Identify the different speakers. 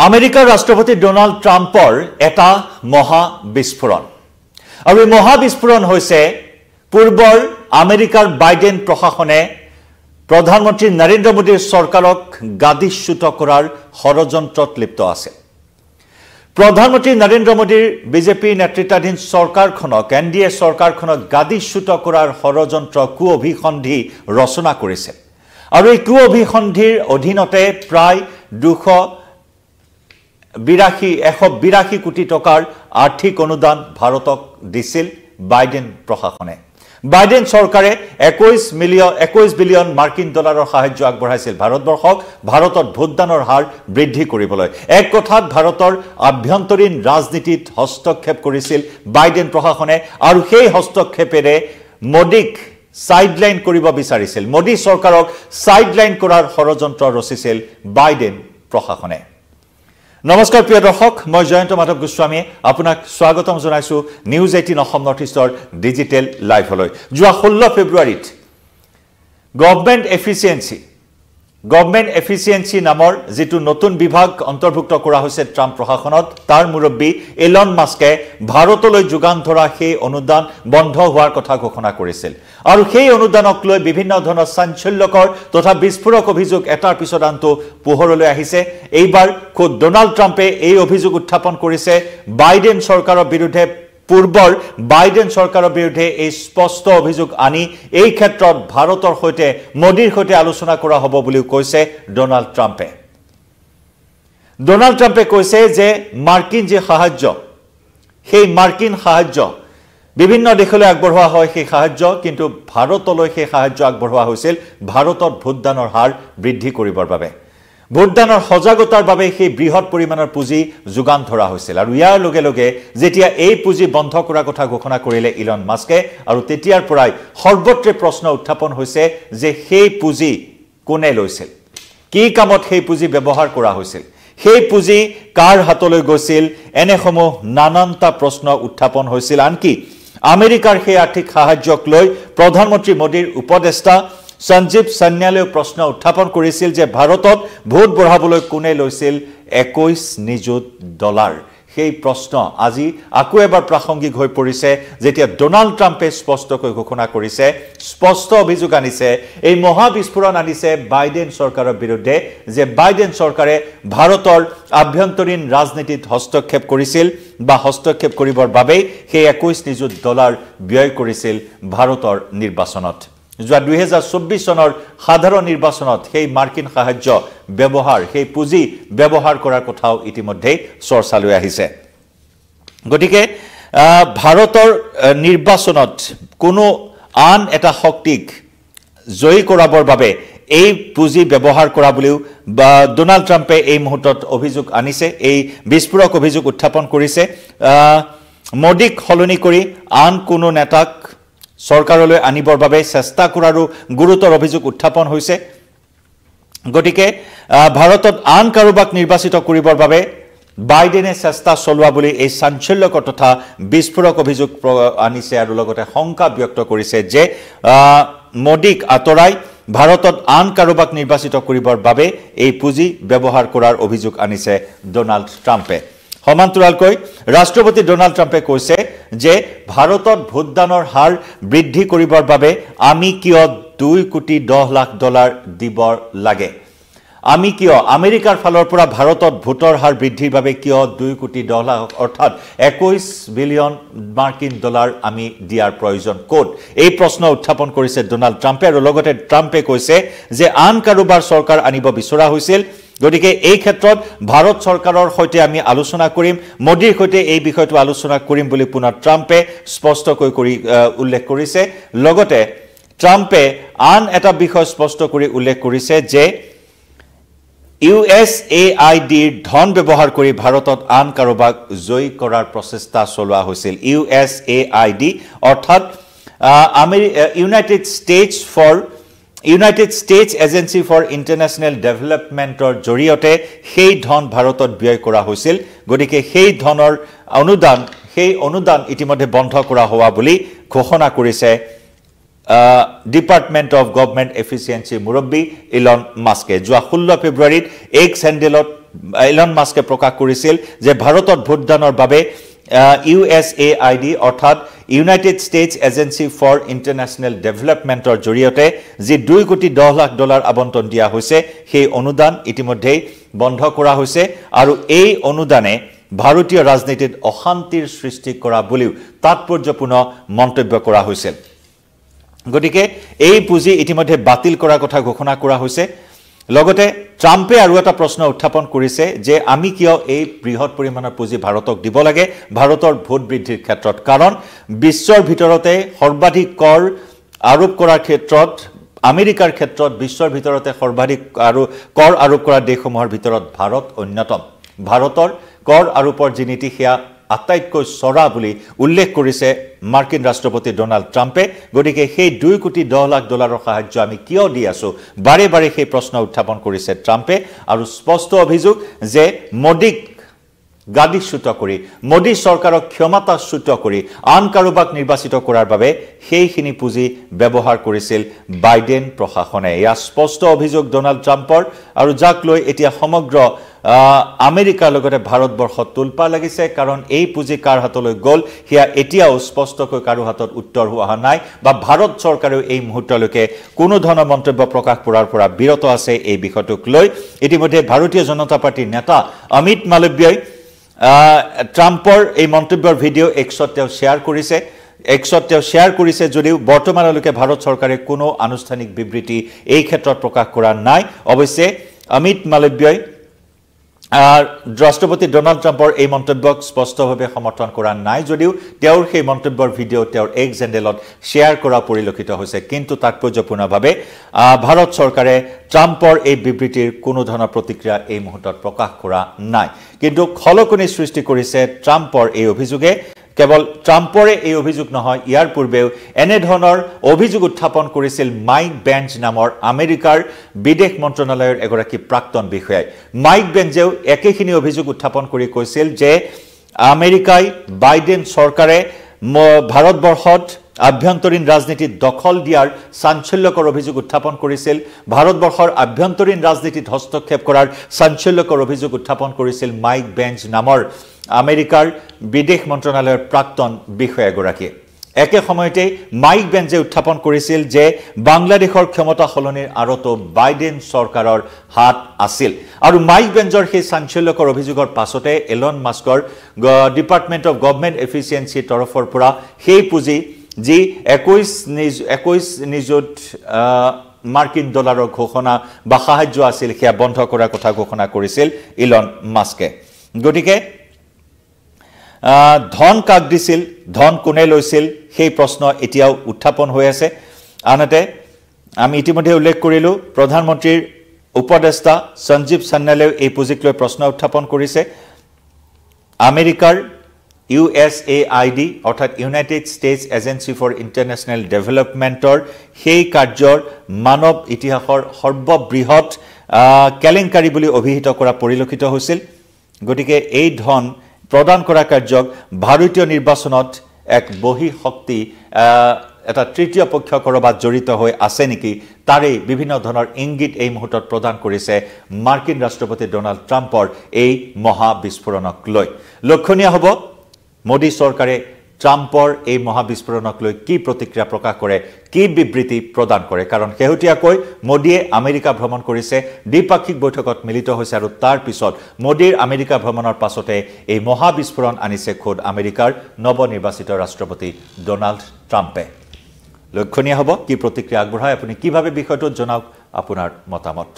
Speaker 1: আমেৰিকাৰ ৰাষ্ট্ৰপতি ডোনাল্ড ট্ৰাম্পৰ এটা মহা বিস্ফোৰণ আৰু এই মহা বিস্ফোৰণ হৈছে পূৰ্বৰ আমেৰিকাৰ বাইডেন প্ৰশাসনে প্ৰধানমন্ত্ৰী নৰেন্দ্ৰ মোদীৰ চৰকাৰক গাদিচ্যুত কৰাৰ ষড়যন্ত্ৰত লিপ্ত আছে প্ৰধানমন্ত্ৰী নৰেন্দ্ৰ মোদীৰ বিজেপি নেতৃত্বাধীন চৰকাৰখনক এনডিএ চৰকাৰখনক গাদিচ্যুত কৰাৰ ষড়যন্ত্ৰ কুঅভিসন্ধি ৰচনা কৰিছে আৰু এই কুঅভিসন্ধিৰ অধীনতে প্ৰায় 182 কোটি টকাৰ আৰ্থিক অনুদান ভাৰতক দিছিল বাইডেন প্ৰশাসনে বাইডেন চৰকাৰে 21 বিলিয়ন মাৰ্কিন ডলাৰৰ সাহায্য আগবঢ়াইছিল ভাৰতবৰ্ষক ভাৰতত ভোটদানৰ হাৰ বৃদ্ধি কৰিবলৈ এক কথাত ভাৰতৰ আভ্যন্তৰীণ ৰাজনীতিত হস্তক্ষেপ কৰিছিল বাইডেন প্ৰশাসনে আৰু সেই হস্তক্ষেপেৰে মোদীক সাইডলাইন কৰিব বিচাৰিছিল মোদী চৰকাৰক সাইডলাইন কৰাৰ ষড়যন্ত্ৰ ৰচিছিল বাইডেন প্ৰশাসনে নমস্কাৰ প্ৰিয় দৰ্শক মই জয়ন্ত মাধৱ গোস্বামী আপোনাক স্বাগতম জনাইছো নিউজ 18 অসম নৰ্থ ইষ্টৰ ডিজিটেল লাইভলৈ যোৱা 16 ফেব্ৰুৱাৰীত গভৰ্নমেণ্ট এফিচিয়েন্সি নামৰ যেটো নতুন বিভাগ অন্তৰ্ভুক্ত কৰা হৈছে ট্ৰাম্প প্ৰশাসনত তাৰ মুৰব্বী এলন মাস্কে ভাৰতলৈ যোগান ধৰা সেই অনুদান বন্ধ হোৱাৰ কথা ঘোষণা কৰিছিল আৰু সেই অনুদানক লৈ বিভিন্ন ধৰণৰ চাঞ্চল্যকৰ তথা বিস্ফোৰক অভিযোগ এটাৰ পিছত আনটো পোহৰলৈ আহিছে এইবাৰ খুদ ডোনাল্ড ট্ৰাম্পে এই অভিযোগ উত্থাপন কৰিছে বাইডেন চৰকাৰৰ বিৰুদ্ধে পূৰ্বৰ বাইডেন চৰকাৰৰ বিৰুদ্ধে এই স্পষ্ট অভিযোগ আনি এই ক্ষেত্ৰত ভাৰতৰ সৈতে মোদীৰ সৈতে আলোচনা কৰা হ'ব বুলি কৈছে ডোনাল্ড ট্ৰাম্পে কৈছে যে মাৰ্কিন যে সাহায্য সেই মাৰ্কিন সাহায্য বিভিন্ন দেশলৈ আগবঢ়োৱা হয় সেই সাহায্য কিন্তু ভাৰতলৈ সেই সাহায্য আগবঢ়োৱা হৈছিল ভাৰতত ভোটদানৰ হাৰ বৃদ্ধি কৰিবৰ বাবে ভোটদানৰ সজাগতাৰ বাবে সেই বৃহৎ পৰিমাণৰ পুঁজি যোগান ধৰা হৈছিল আৰু ইয়াৰ লগে লগে যেতিয়া এই পুঁজি বন্ধ কৰাৰ কথা ঘোষণা কৰিলে ইলন মাস্কে আৰু তেতিয়াৰ পৰাই সৰ্বত্ৰে প্ৰশ্ন উত্থাপন হৈছে যে সেই পুঁজি কোনে লৈছিল কি কামত সেই পুঁজি ব্যৱহাৰ কৰা হৈছিল সেই পুঁজি কাৰ হাতলৈ গৈছিল এনেসমূহ নানানটা প্ৰশ্ন উত্থাপন হৈছিল আনকি আমেৰিকাৰ সেই আৰ্থিক সাহায্যক লৈ প্ৰধানমন্ত্ৰী মোদীৰ উপদেষ্টা সঞ্জীৱ সান্যালে প্ৰশ্ন উত্থাপন কৰিছিল যে ভাৰতত ভোট বঢ়াবলৈ কোনে লৈছিল 21 নিযুত ডলাৰ সেই প্ৰশ্ন আজি আকৌ এবাৰ প্ৰাসংগিক হৈ পৰিছে যেতিয়া ডোনাল্ড ট্ৰাম্পে স্পষ্টকৈ ঘোষণা কৰিছে স্পষ্ট অভিযোগ আনিছে এই মহা বিস্ফোৰণ আনিছে বাইডেন চৰকাৰৰ বিৰুদ্ধে যে বাইডেন চৰকাৰে ভাৰতৰ আভ্যন্তৰীণ ৰাজনীতিত হস্তক্ষেপ কৰিছিল বা হস্তক্ষেপ কৰিবৰ বাবে সেই 21 নিযুত ডলাৰ ব্যয় কৰিছিল ভাৰতৰ নিৰ্বাচনত যোৱা 2024 চনৰ সাধাৰণ নিৰ্বাচনত সেই মাৰ্কিন সাহায্য ব্যৱহাৰ সেই পুঁজি ব্যৱহাৰ কৰাৰ কথাও ইতিমধ্যে চৰ্চালৈ আহিছে গতিকে ভাৰতৰ নিৰ্বাচনত কোনো আন এটা শক্তিক জয়ী কৰাবৰ বাবে এই পুঁজি ব্যৱহাৰ কৰা বুলিও ডোনাল্ড ট্ৰাম্পে এই মুহূৰ্তত অভিযোগ আনিছে এই বিস্ফোৰক অভিযোগ উত্থাপন কৰিছে মোদীক সলনি কৰি আন কোনো নেতাক চৰকাৰলৈ আনিবৰ বাবে চেষ্টা কৰাৰো গুৰুতৰ অভিযোগ উত্থাপন হৈছে গতিকে ভাৰতত আন কাৰোবাক নিৰ্বাচিত কৰিবৰ বাবে বাইডেনে চেষ্টা চলোৱা বুলি এই চাঞ্চল্যকৰ তথা বিস্ফোৰক অভিযোগ আনিছে আৰু লগতে শংকা ব্যক্ত কৰিছে যে মোদীক আতৰাই ভাৰতত আন কাৰোবাক নিৰ্বাচিত কৰিবৰ বাবে এই পুঁজি ব্যৱহাৰ কৰাৰ অভিযোগ আনিছে ডোনাল্ড ট্ৰাম্পে সমান্তৰালকৈ ৰাষ্ট্ৰপতি ডোনাল্ড ট্ৰাম্পে কৈছে যে ভাৰতত ভোটদানৰ হাৰ বৃদ্ধি কৰিবৰ বাবে আমি কিয় 2 কোটি 10 লাখ ডলাৰ দিব লাগে আমি কিয় আমেৰিকাৰ ফালৰ পৰা ভাৰতত ভোটৰ হাৰ বৃদ্ধিৰ বাবে কিয় 2 কোটি 10 লাখ অৰ্থাৎ 21 বিলিয়ন মাৰ্কিন ডলাৰ আমি দিয়াৰ প্ৰয়োজন ক'ত এই প্ৰশ্ন উত্থাপন কৰিছে ডোনাল্ড ট্ৰাম্পে আৰু লগতে ট্ৰাম্পে কৈছে যে আন কাৰোবাৰ চৰকাৰ আনিব বিচৰা হৈছিল গতিকে এই ক্ষেত্ৰত ভাৰত চৰকাৰৰ সৈতে আমি আলোচনা কৰিম মোদীৰ সৈতে এই বিষয়টো আলোচনা কৰিম বুলি পুনৰ ট্ৰাম্পে স্পষ্টকৈ উল্লেখ কৰিছে লগতে ট্ৰাম্পে আন এটা বিষয় স্পষ্ট কৰি উল্লেখ কৰিছে যে USAIDৰ ধন ব্যৱহাৰ কৰি ভাৰতত আন কাৰোবাক জয়ী কৰাৰ প্ৰচেষ্টা চলোৱা হৈছিল USAID অৰ্থাৎ United States agency for international ডেভেলপমেণ্টৰ জৰিয়তে সেই ধন ভাৰতত ব্যয় কৰা হৈছিল গতিকে সেই ধনৰ অনুদান ইতিমধ্যে বন্ধ কৰা হোৱা বুলি ঘোষণা কৰিছে Department of Government Efficiency মুৰব্বী ইলন মাস্কে যোৱা 16 ফেব্ৰুৱাৰীত এক্স হেণ্ডেলত ইলন মাস্কে প্ৰকাশ কৰিছিল যে ভাৰতত ভোটদানৰ বাবে USAID অৰ্থাৎ United States agency for international ডেভেলপমেণ্টৰ জৰিয়তে যি $2 কোটি 10 লাখ আবণ্টন দিয়া হৈছে সেই অনুদান ইতিমধ্যেই বন্ধ কৰা হৈছে আৰু এই অনুদানে ভাৰতীয় ৰাজনীতিত অশান্তিৰ সৃষ্টি কৰা বুলিও তাৎপৰ্যপূৰ্ণ মন্তব্য কৰা হৈছিল গতিকে এই পুঁজি ইতিমধ্যে বাতিল কৰাৰ কথা ঘোষণা কৰা হৈছে লগতে ট্ৰাম্পে আৰু এটা প্ৰশ্ন উত্থাপন কৰিছে যে আমি কিয় এই বৃহৎ পৰিমাণৰ পুঁজি ভাৰতক দিব লাগে ভাৰতৰ ভোট বৃদ্ধিৰ ক্ষেত্ৰত কাৰণ বিশ্বৰ ভিতৰতে সৰ্বাধিক কৰ আৰোপ কৰাৰ ক্ষেত্ৰত আমেৰিকাৰ ক্ষেত্ৰত বিশ্বৰ ভিতৰতে সৰ্বাধিক আৰু কৰ আৰোপ কৰা দেশসমূহৰ ভিতৰত ভাৰত অন্যতম ভাৰতৰ কৰ আৰোপৰ যি নীতি সেয়া আটাইতকৈ চৰা বুলি উল্লেখ কৰিছে মাৰ্কিন ৰাষ্ট্ৰপতি ডোনাল্ড ট্ৰাম্পে গতিকে সেই $2 কোটি 10 লাখ সাহায্য আমি কিয় দি আছো বাৰে বাৰে সেই প্ৰশ্ন উত্থাপন কৰিছে ট্ৰাম্পে আৰু স্পষ্ট অভিযোগ যে মোদীক গাদীচ্যুত কৰি মোদী চৰকাৰক ক্ষমতাচ্যুত কৰি আন কাৰোবাক নিৰ্বাচিত কৰাৰ বাবে সেইখিনি পুঁজি ব্যৱহাৰ কৰিছিল বাইডেন প্ৰশাসনে ইয়া স্পষ্ট অভিযোগ ডোনাল্ড ট্ৰাম্পৰ আৰু যাক লৈ এতিয়া সমগ্ৰ আমেৰিকাৰ লগতে ভাৰতবৰ্ষত তুলপা লাগিছে কাৰণ এই পুঁজি কাৰ হাতলৈ গ'ল হিয়া এতিয়াও স্পষ্টকৈ কাৰো হাতত উত্তৰ হোৱা নাই বা ভাৰত চৰকাৰেও এই মুহূৰ্তলৈকে কোনো ধৰণৰ মন্তব্য প্ৰকাশ কৰাৰ পৰা বিৰত আছে এই বিষয়টোক লৈ ইতিমধ্যে ভাৰতীয় জনতা পাৰ্টিৰ নেতা অমিত মালব্যই ট্ৰাম্পৰ এই মন্তব্যৰ ভিডিঅ' এক্সত তেওঁ শ্বেয়াৰ কৰিছে যদিও বৰ্তমানলৈকে ভাৰত চৰকাৰে কোনো আনুষ্ঠানিক বিবৃতি এই ক্ষেত্ৰত প্ৰকাশ কৰা নাই অৱশ্যে অমিত মালব্যই ৰাষ্ট্ৰপতি ডোনাল্ড ট্ৰাম্পৰ এই মন্তব্যক স্পষ্টভাৱে সমৰ্থন কৰা নাই যদিও তেওঁৰ সেই মন্তব্যৰ ভিডিঅ' তেওঁৰ এক্স হেণ্ডেলত শ্বেয়াৰ কৰা পৰিলক্ষিত হৈছে কিন্তু তাৎপৰ্যপূৰ্ণভাৱে ভাৰত চৰকাৰে ট্ৰাম্পৰ এই বিবৃতিৰ কোনো ধৰণৰ প্ৰতিক্ৰিয়া এই মুহূৰ্তত প্ৰকাশ কৰা নাই কিন্তু খলকনি সৃষ্টি কৰিছে ট্ৰাম্পৰ এই অভিযোগে কেৱল ট্ৰাম্পৰে এই অভিযোগ নহয় ইয়াৰ পূৰ্বেও এনে ধৰণৰ অভিযোগ উত্থাপন কৰিছিল মাইক বেঞ্চ নামৰ আমেৰিকাৰ বিদেশ মন্ত্ৰণালয়ৰ এগৰাকী প্ৰাক্তন বিষয়াই মাইক বেঞ্চেও একেখিনি অভিযোগ উত্থাপন কৰি কৈছিল যে আমেৰিকাই বাইডেন চৰকাৰে ভাৰতবৰ্ষত আভ্যন্তৰীণ ৰাজনীতিত দখল দিয়াৰ চাঞ্চল্যকৰ অভিযোগ উত্থাপন কৰিছিল ভাৰতবৰ্ষৰ আভ্যন্তৰীণ ৰাজনীতিত হস্তক্ষেপ কৰাৰ চাঞ্চল্যকৰ অভিযোগ উত্থাপন কৰিছিল মাইক বেঞ্চ নামৰ আমেৰিকাৰ বিদেশ মন্ত্ৰণালয়ৰ প্ৰাক্তন বিষয়াগৰাকীয়ে একে সময়তে মাইক বেঞ্চে উত্থাপন কৰিছিল যে বাংলাদেশৰ ক্ষমতা সলনিৰ আৰতো বাইডেন চৰকাৰৰ হাত আছিল আৰু মাইক বেঞ্চৰ সেই চাঞ্চল্যকৰ অভিযোগৰ পাছতে এলন মাস্কৰ ডিপাৰ্টমেণ্ট অফ গভৰ্ণমেণ্ট এফিচিয়েঞ্চিৰ তৰফৰ পৰা সেই পুঁজি যি 21 নিযুত মাৰ্কিন ডলাৰৰ ঘোষণা বা সাহায্য আছিল সেয়া বন্ধ কৰাৰ কথা ঘোষণা কৰিছিল ইলন মাস্কে গতিকে ধন কাক দিছিল ধন কোনে লৈছিল সেই প্ৰশ্ন এতিয়াও উত্থাপন হৈ আছে আনহাতে আমি ইতিমধ্যে উল্লেখ কৰিলো প্ৰধানমন্ত্ৰীৰ উপদেষ্টা সঞ্জীৱ সান্যালেও এই পুঁজিক লৈ প্ৰশ্ন উত্থাপন কৰিছে আমেৰিকাৰ USAID অৰ্থাৎ United States agency for international ডেভেলপমেণ্টৰ সেই কাৰ্যৰ মানৱ ইতিহাসৰ সৰ্ববৃহৎ কেলেংকাৰী বুলি অভিহিত কৰা পৰিলক্ষিত হৈছিল গতিকে এই ধন প্ৰদান কৰা কাৰ্যক ভাৰতীয় নিৰ্বাচনত এক বহি শক্তি এটা তৃতীয় পক্ষ কৰবাত জড়িত হৈ আছে নেকি তাৰে বিভিন্ন ধৰণৰ ইংগিত এই মুহূৰ্তত প্ৰদান কৰিছে মাৰ্কিন ৰাষ্ট্ৰপতি ডোনাল্ড ট্ৰাম্পৰ এই মহা বিস্ফোৰণক লৈ লক্ষণীয় হ'ব মোদী চৰকাৰে ট্ৰাম্পৰ এই মহা বিস্ফোৰণক লৈ কি প্ৰতিক্ৰিয়া প্ৰকাশ কৰে কি বিবৃতি প্ৰদান কৰে কাৰণ শেহতীয়াকৈ মোদীয়ে আমেৰিকা ভ্ৰমণ কৰিছে দ্বিপাক্ষিক বৈঠকত মিলিত হৈছে আৰু তাৰ পিছত মোদীৰ আমেৰিকা ভ্ৰমণৰ পাছতে এই মহা বিস্ফোৰণ আনিছে খোদ আমেৰিকাৰ নৱনিৰ্বাচিত ৰাষ্ট্ৰপতি ডোনাল্ড ট্ৰাম্পে লক্ষণীয় হ'ব কি প্ৰতিক্ৰিয়া আগবঢ়ায় আপুনি কিভাৱে বিষয়টোত জনাওক আপোনাৰ মতামত